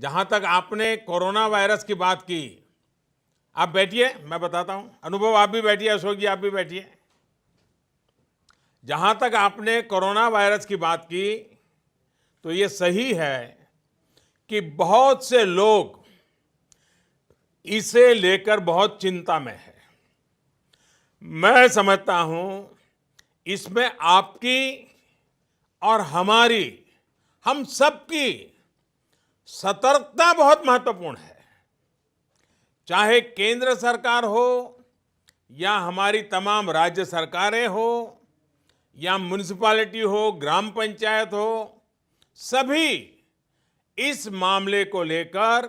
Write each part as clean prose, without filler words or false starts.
जहां तक आपने कोरोना वायरस की बात की, आप बैठिए, मैं बताता हूं। अनुभव, आप भी बैठिए। अशोक जी, आप भी बैठिए। जहां तक आपने कोरोना वायरस की बात की, तो ये सही है कि बहुत से लोग इसे लेकर बहुत चिंता में है। मैं समझता हूं इसमें आपकी और हमारी, हम सबकी सतर्कता बहुत महत्वपूर्ण है। चाहे केंद्र सरकार हो या हमारी तमाम राज्य सरकारें हो या म्युनिसिपैलिटी हो, ग्राम पंचायत हो, सभी इस मामले को लेकर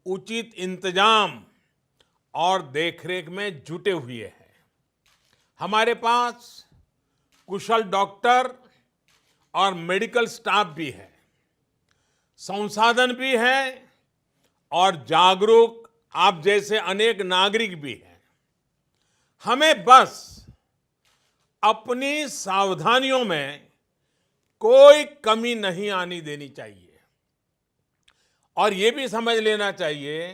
उचित इंतजाम और देखरेख में जुटे हुए हैं। हमारे पास कुशल डॉक्टर और मेडिकल स्टाफ भी है, संसाधन भी है और जागरूक आप जैसे अनेक नागरिक भी हैं। हमें बस अपनी सावधानियों में कोई कमी नहीं आनी देनी चाहिए और ये भी समझ लेना चाहिए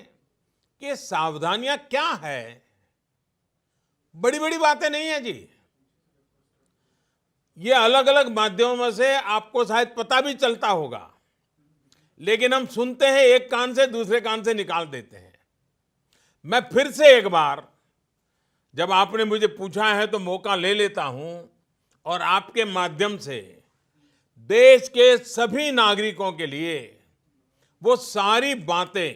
कि सावधानियां क्या है। बड़ी बड़ी बातें नहीं है जी। ये अलग अलग माध्यमों से आपको शायद पता भी चलता होगा, लेकिन हम सुनते हैं, एक कान से दूसरे कान से निकाल देते हैं। मैं फिर से एक बार, जब आपने मुझे पूछा है तो मौका ले लेता हूं और आपके माध्यम से देश के सभी नागरिकों के लिए वो सारी बातें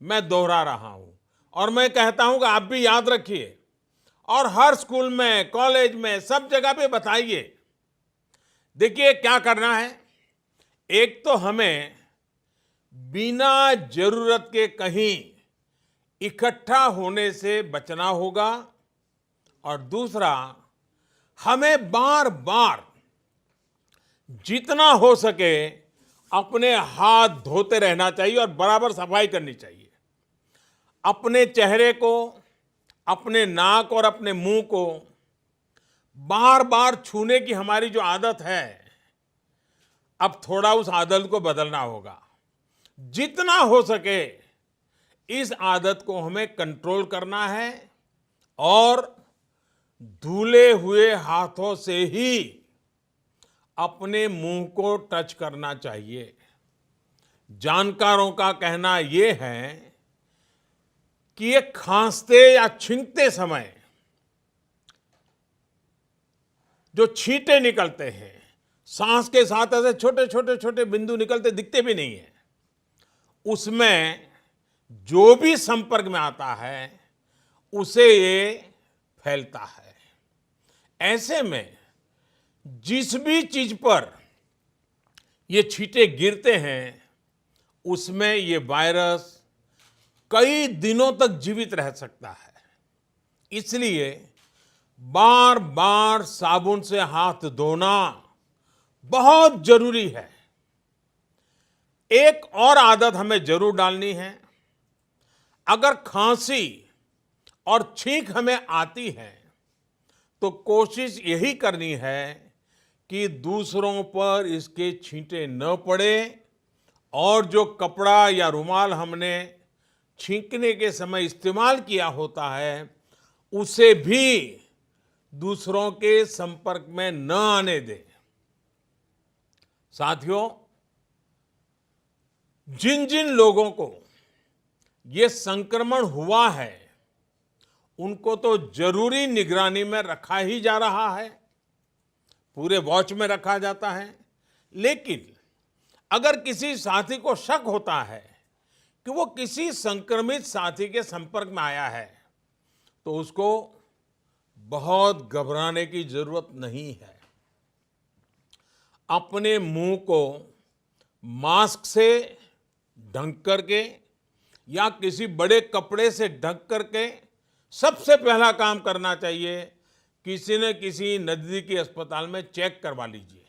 मैं दोहरा रहा हूं और मैं कहता हूं कि आप भी याद रखिए और हर स्कूल में, कॉलेज में, सब जगह पे बताइए। देखिए क्या करना है। एक तो हमें बिना जरूरत के कहीं इकट्ठा होने से बचना होगा और दूसरा, हमें बार बार जितना हो सके अपने हाथ धोते रहना चाहिए और बराबर सफाई करनी चाहिए। अपने चेहरे को, अपने नाक और अपने मुंह को बार बार छूने की हमारी जो आदत है, अब थोड़ा उस आदत को बदलना होगा। जितना हो सके इस आदत को हमें कंट्रोल करना है और धुले हुए हाथों से ही अपने मुंह को टच करना चाहिए। जानकारों का कहना यह है कि ये खांसते या छींकते समय जो छींटे निकलते हैं, सांस के साथ ऐसे छोटे छोटे छोटे बिंदु निकलते दिखते भी नहीं है, उसमें जो भी संपर्क में आता है उसे ये फैलता है। ऐसे में जिस भी चीज पर ये छींटे गिरते हैं उसमें ये वायरस कई दिनों तक जीवित रह सकता है। इसलिए बार बार साबुन से हाथ धोना बहुत जरूरी है। एक और आदत हमें जरूर डालनी है। अगर खांसी और छींक हमें आती है तो कोशिश यही करनी है कि दूसरों पर इसके छींटे न पड़े और जो कपड़ा या रुमाल हमने छींकने के समय इस्तेमाल किया होता है उसे भी दूसरों के संपर्क में न आने दें। साथियों, जिन जिन लोगों को ये संक्रमण हुआ है उनको तो जरूरी निगरानी में रखा ही जा रहा है, पूरे वॉच में रखा जाता है। लेकिन अगर किसी साथी को शक होता है कि वो किसी संक्रमित साथी के संपर्क में आया है तो उसको बहुत घबराने की जरूरत नहीं है। अपने मुंह को मास्क से ढक करके या किसी बड़े कपड़े से ढक करके सबसे पहला काम करना चाहिए, किसी न किसी नजदीकी अस्पताल में चेक करवा लीजिए।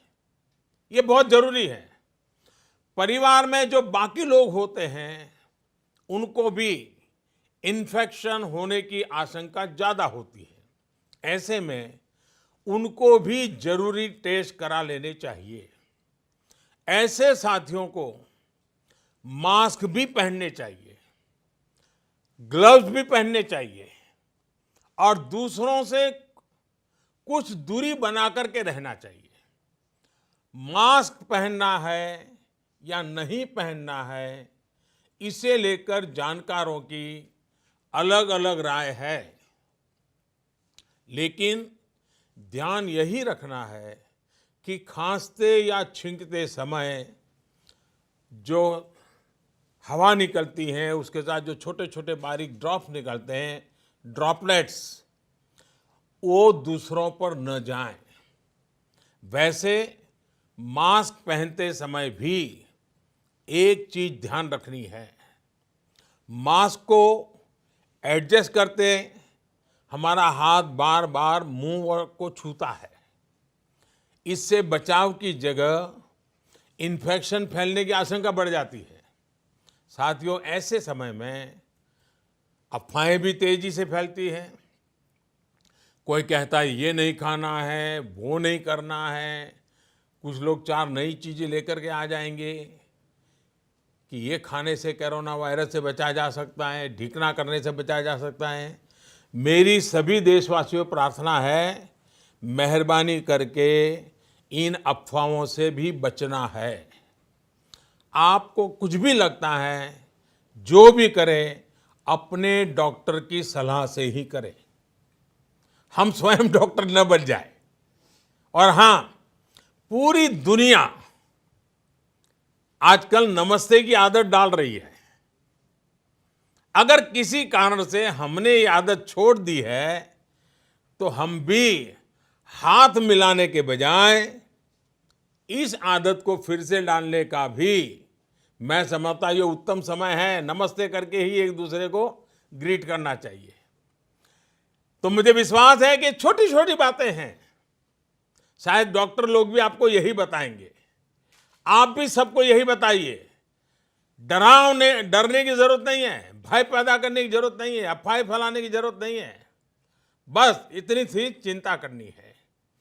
ये बहुत जरूरी है। परिवार में जो बाकी लोग होते हैं उनको भी इन्फेक्शन होने की आशंका ज्यादा होती है। ऐसे में उनको भी जरूरी टेस्ट करा लेने चाहिए। ऐसे साथियों को मास्क भी पहनने चाहिए, ग्लव्स भी पहनने चाहिए और दूसरों से कुछ दूरी बना करके रहना चाहिए। मास्क पहनना है या नहीं पहनना है, इसे लेकर जानकारों की अलग अलग राय है, लेकिन ध्यान यही रखना है कि खांसते या छींकते समय जो हवा निकलती है, उसके साथ जो छोटे छोटे बारीक ड्रॉप्स निकलते हैं, ड्रॉपलेट्स, वो दूसरों पर न जाएं। वैसे मास्क पहनते समय भी एक चीज ध्यान रखनी है, मास्क को एडजस्ट करते हमारा हाथ बार बार मुंह को छूता है। इससे बचाव की जगह इन्फेक्शन फैलने की आशंका बढ़ जाती है। साथियों, ऐसे समय में अफवाहें भी तेजी से फैलती हैं। कोई कहता है ये नहीं खाना है, वो नहीं करना है। कुछ लोग 4 नई चीजें लेकर के आ जाएंगे कि ये खाने से कोरोना वायरस से बचा जा सकता है, ढीकना करने से बचा जा सकता है। मेरी सभी देशवासियों प्रार्थना है, मेहरबानी करके इन अफवाहों से भी बचना है। आपको कुछ भी लगता है, जो भी करें, अपने डॉक्टर की सलाह से ही करें। हम स्वयं डॉक्टर न बन जाए। और हाँ, पूरी दुनिया आजकल नमस्ते की आदत डाल रही है। अगर किसी कारण से हमने ये आदत छोड़ दी है, तो हम भी हाथ मिलाने के बजाय इस आदत को फिर से डालने का भी, मैं समझता ये उत्तम समय है। नमस्ते करके ही एक दूसरे को ग्रीट करना चाहिए। तो मुझे विश्वास है कि छोटी छोटी बातें हैं, शायद डॉक्टर लोग भी आपको यही बताएंगे। आप भी सबको यही बताइए। डरने की जरूरत नहीं है, भय पैदा करने की जरूरत नहीं है, अफवाह फैलाने की जरूरत नहीं है। बस इतनी सी चिंता करनी है।